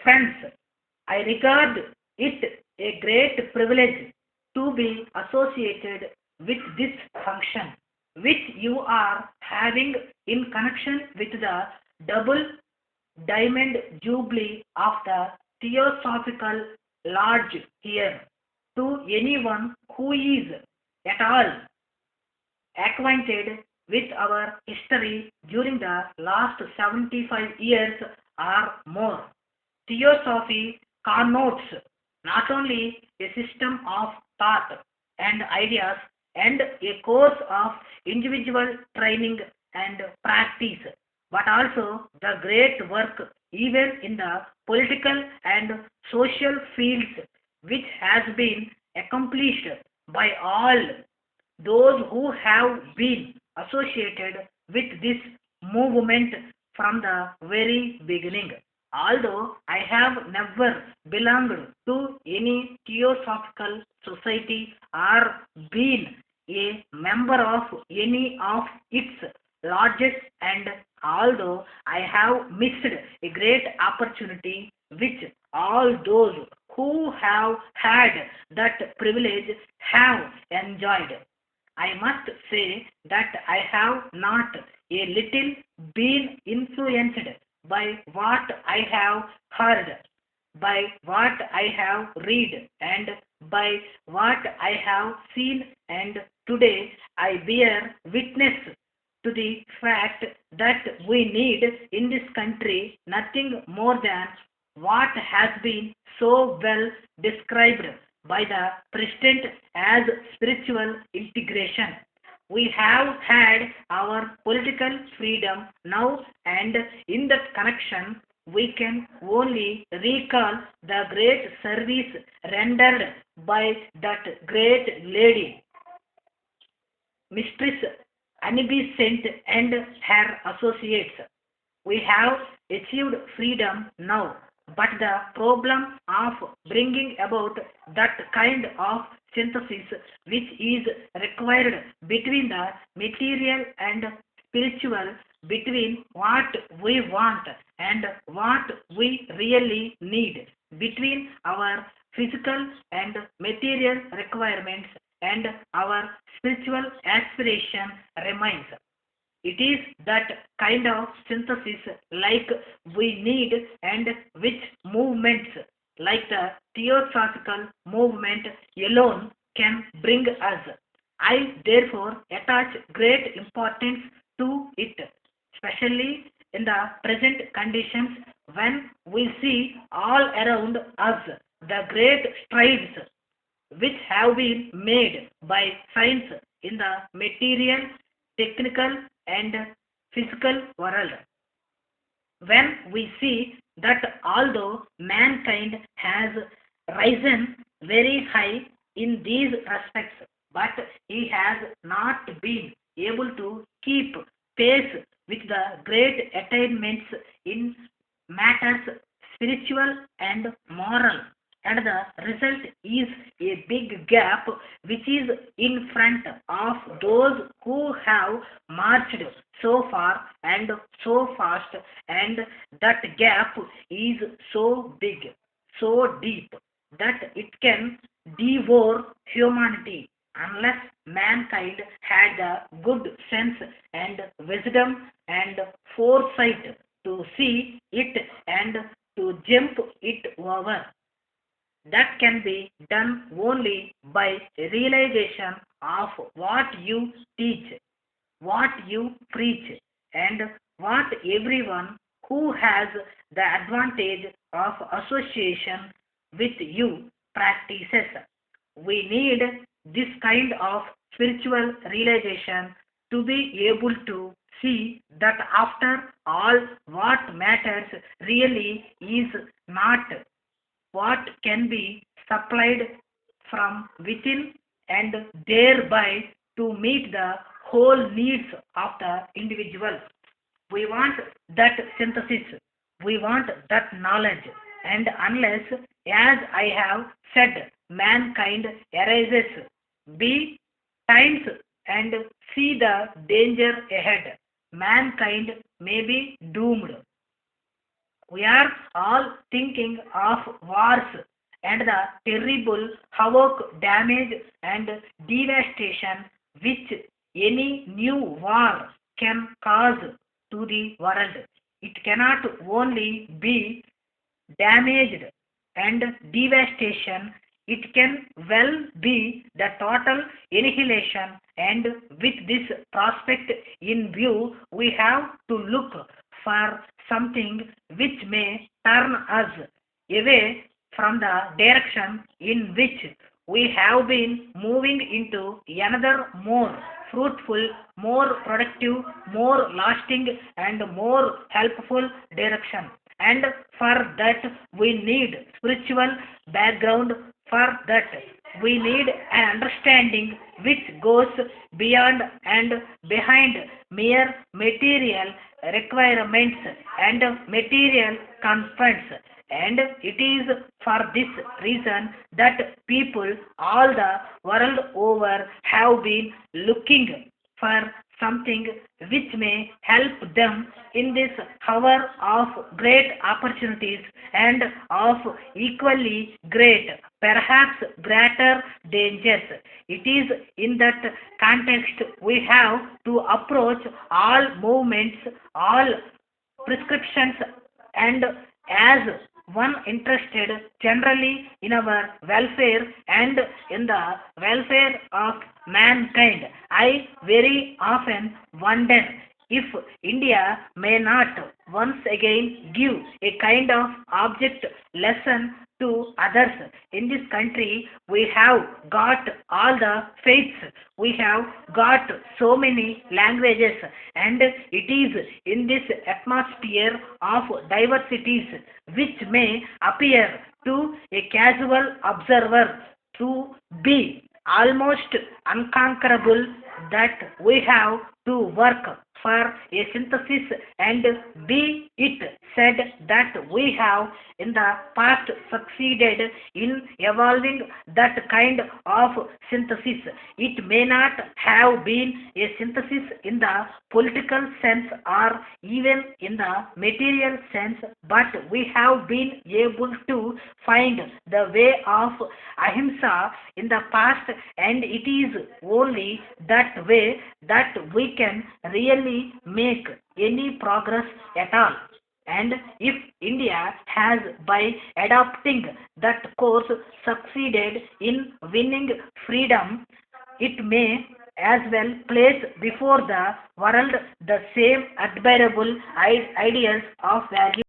Hence, I regard it a great privilege to be associated with this function, which you are having in connection with the double diamond jubilee of the theosophical lodge here. To anyone who is at all acquainted with our history during the last 75 years or more, theosophy connotes not only a system of thought and ideas and a course of individual training and practice, but also the great work even in the political and social fields which has been accomplished by all those who have been associated with this movement from the very beginning. Although I have never belonged to any theosophical society or been a member of any of its lodges, and although I have missed a great opportunity which all those who have had that privilege have enjoyed, I must say that I have not a little been influenced by what I have heard, by what I have read, and by what I have seen, and today I bear witness to the fact that we need in this country nothing more than what has been so well described by the President as spiritual integration. We have had our political freedom now, and in that connection, we can only recall the great service rendered by that great lady, Mistress Annie Saint and her associates. We have achieved freedom now, but the problem of bringing about that kind of synthesis which is required between the material and spiritual, between what we want and what we really need, between our physical and material requirements and our spiritual aspiration remains. It is that kind of synthesis like we need, and which movements like the theosophical movement alone can bring us. I therefore attach great importance to it, especially in the present conditions when we see all around us the great strides which have been made by science in the material, technical, and physical world. When we see that although mankind has risen very high in these respects, but he has not been able to keep pace with the great attainments in matters spiritual and moral, and the result is a big gap which is in front of those who have marched so far and so fast, and that gap is so big, so deep, that it can devour humanity unless mankind had the good sense and wisdom and foresight to see it and to jump it over. That can be done only by realization of what you teach, what you preach, and what everyone who has the advantage of association with you practices. We need this kind of spiritual realization to be able to see that after all, what matters really is not what can be supplied from within, and thereby to meet the whole needs of the individual. We want that synthesis, we want that knowledge, and unless, as I have said, mankind arises, be times and see the danger ahead, mankind may be doomed. We are all thinking of wars and the terrible havoc, damage, and devastation which any new war can cause to the world. It cannot only be damaged and devastation, it can well be the total annihilation. And with this prospect in view, we have to look for something which may turn us away from the direction in which we have been moving into another more fruitful, more productive, more lasting, and more helpful direction. And for that we need spiritual background. For that we need an understanding which goes beyond and behind mere material requirements and material constraints. And it is for this reason that people all the world over have been looking for something which may help them in this hour of great opportunities and of equally great, perhaps greater dangers. It is in that context we have to approach all movements, all prescriptions, and as one interested generally in our welfare and in the welfare of mankind. I very often wonder if India may not once again give a kind of object lesson to others. In this country, we have got all the faiths, we have got so many languages, and it is in this atmosphere of diversities which may appear to a casual observer to be almost unconquerable that we have to work for a synthesis. And be it said that we have in the past succeeded in evolving that kind of synthesis. It may not have been a synthesis in the political sense or even in the material sense, but we have been able to find the way of ahimsa in the past, and it is only that way that we can really make any progress at all. And if India has, by adopting that course, succeeded in winning freedom, it may as well place before the world the same admirable ideas of value